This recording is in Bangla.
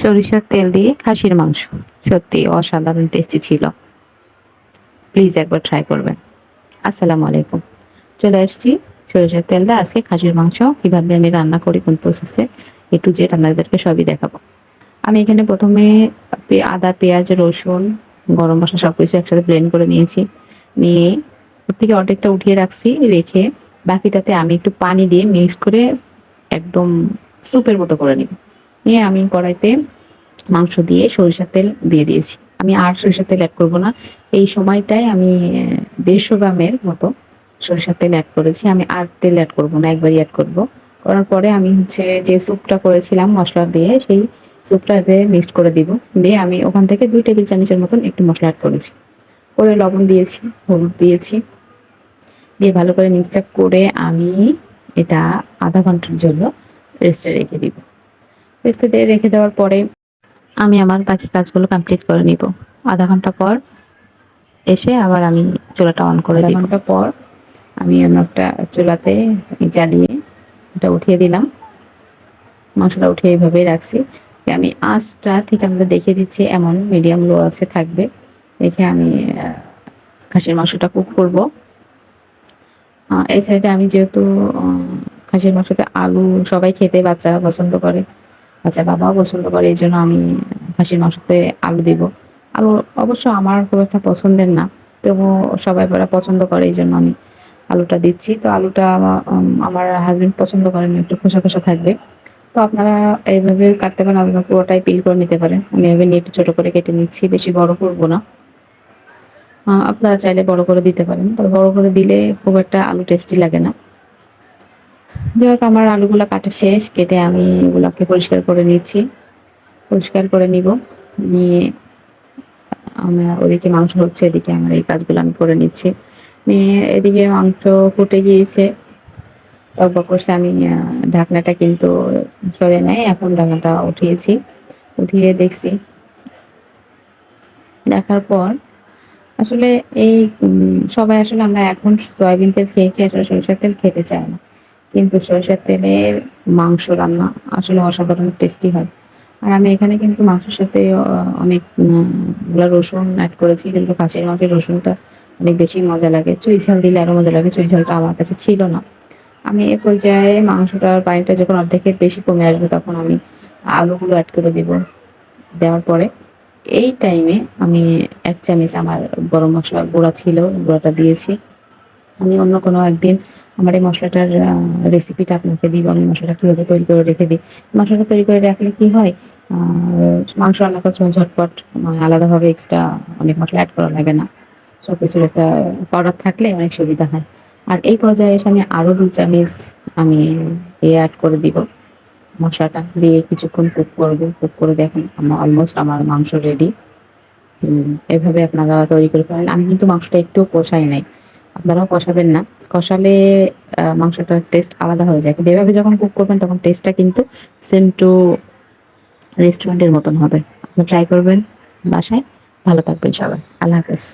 সরিষার তেল দিয়ে খাসির মাংস সত্যি অসাধারণ টেস্টি ছিল। প্লিজ একবার ট্রাই করবেন। আসসালামু আলাইকুম। চলে আসছি সরিষার তেল দিয়ে আজকে খাসির মাংস কিভাবে আমি রান্না করি, কোন প্রসেসে A to Z আপনাদেরকে সবই দেখাবো। আমি এখানে প্রথমে আদা, পেঁয়াজ, রসুন, গরম মসলা সবকিছু একসাথে ব্লেন্ড করে নিয়েছি। নিয়ে ওর থেকে অর্ধেকটা উঠিয়ে রাখছি, রেখে বাকিটাতে আমি একটু পানি দিয়ে মিক্স করে একদম স্যুপের মতো করে নিব। নিয়ে আমি কড়াইতে মাংস দিয়ে সরিষার তেল দিয়ে দিয়েছি। আমি আর সরিষার তেল এড করব না। এই সময়টায় আমি ১৫০ গ্রামের মতো সরিষার তেল এড করেছি। আমি আর তেল এড করব না, একবারই এড করব। করার পরে আমি হচ্ছে যে স্যুপটা করেছিলাম মসলা দিয়ে, সেই স্যুপটাতে মিক্সড করে দিব। দিয়ে আমি ওখান থেকে ২ টেবিল চামচের মতন একটু মসলা এড করেছি। করে লবণ দিয়েছি, হলুদ দিয়েছি। দিয়ে ভালো করে মিক্সচার করে আমি এটা ০.৫ ঘন্টার জন্য রেস্টে রেখে দিব। রেস্টে দিয়ে রেখে দেওয়ার পরে আমি আমার বাকি কাজগুলো কমপ্লিট করে নিব। ০.৫ ঘন্টা পর এসে আবার আমি চুলাটা অন করে দিব। ০.৫ ঘন্টা পর আমি অন্য একটা চুলাতে জ্বালিয়ে এটা উঠিয়ে দিলাম। মাংসটা উঠিয়ে এইভাবেই রাখছি। আমি আঁচটা ঠিক আপনাদের দেখিয়ে দিচ্ছি, এমন মিডিয়াম লো আছে থাকবে। রেখে আমি খাসির মাংসটা কুক করব। এই সাইডে আমি যেহেতু খাসির মাংসতে আলু সবাই খেতে বাচ্চারা পছন্দ করে, বাচ্চা বাবাও পছন্দ করে, এই জন্য আমি খাসির মাংসতে আলু দিব। আলু অবশ্য আমার খুব একটা পছন্দের না, তবুও সবাই ওরা পছন্দ করে, এই জন্য আমি আলুটা দিচ্ছি। তো আলুটা আমার হাজবেন্ড পছন্দ করেন একটু খোসা খোসা থাকবে। তো আপনারা এইভাবে কাটতে পারেন, আপনারা পুরোটাই পিল করে নিতে পারেন। আমি এভাবে নিয়ে একটু ছোট করে কেটে নিচ্ছি, বেশি বড় করব না। আপনারা চাইলে বড় করে দিতে পারেন, তবে বড় করে দিলে খুব একটা আলু টেস্টি লাগে না। যাই হোক, আমার আলুগুলা কাটা শেষ, কেটে আমি এগুলাকে পরিষ্কার করে নিচ্ছি। পরিষ্কার করে নিব। নিয়ে আমার ওদিকে মাংস হচ্ছে, এদিকে আমার এই কাজগুলো আমি করে নিচ্ছি। নিয়ে এদিকে মাংস ফুটে গিয়েছে, টকবক করছে। আমি ঢাকনাটা কিন্তু সরে নাই, এখন ঢাকনাটা উঠিয়েছি। উঠিয়ে দেখছি, দেখার পর আসলে এই সবাই আসলে আমরা এখন সয়াবিন তেল খেয়ে খেয়ে আসলে সরিষার তেল খেতে চাই না। কিন্তু সরিষার তেলের মাংস রান্না আসলে অসাধারণ টেস্টি হয়। আর আমি এখানে কিন্তু মাংসের সাথে অনেক গুলা রসুন এড করেছি, কিন্তু খাসির মাংসের রসুনটা অনেক বেশি মজা লাগে। চুই ঝাল দিলে আরো মজা লাগে, চুই ঝালটা আমার কাছে ছিল না। আমি এ পর্যায়ে মাংসটার পানিটা যখন অর্ধেকের বেশি কমে আসবে, তখন আমি আলুগুলো এড করে দিব। দেওয়ার পরে এই টাইমে আমি ১ চামচ আমার গরম মসলা গুঁড়া ছিল, গুঁড়াটা দিয়েছি। আমি অন্য কোনো একদিন আমার এই মসলাটার রেসিপিটা আপনাকে দিব। আমি মসলাটা কিভাবে তৈরি করে রেখে দিই। মসলাটা তৈরি করে রাখলে কি হয়, মাংস রান্না করার সময় ঝটপট আলাদাভাবে এক্সট্রা অনেক মসলা এড করা লাগে না। সবকিছুর একটা পাউডার থাকলে অনেক সুবিধা হয়। আর এই পর্যায়ে এসে আমি আরো ২ চামচ আমি এড করে দিব। মশলাটা দিয়ে কিছুক্ষণ কুক করব। কুক করে দেখেন অলমোস্ট আমার মাংস রেডি। এভাবে আপনারা তৈরি করে ফেলেন। আমি কিন্তু মাংসটা একটুও কষাই নাই। আপনারাও কষাবেন না। কষালে মাংসটার টেস্ট আলাদা হয়ে যায়। কিন্তু এভাবে যখন কুক করবেন তখন টেস্টটা কিন্তু সেম টু রেস্টুরেন্টের মতন হবে। আপনারা ট্রাই করবেন বাসায়। ভালো থাকবেন সবাই। আল্লাহ হাফেজ।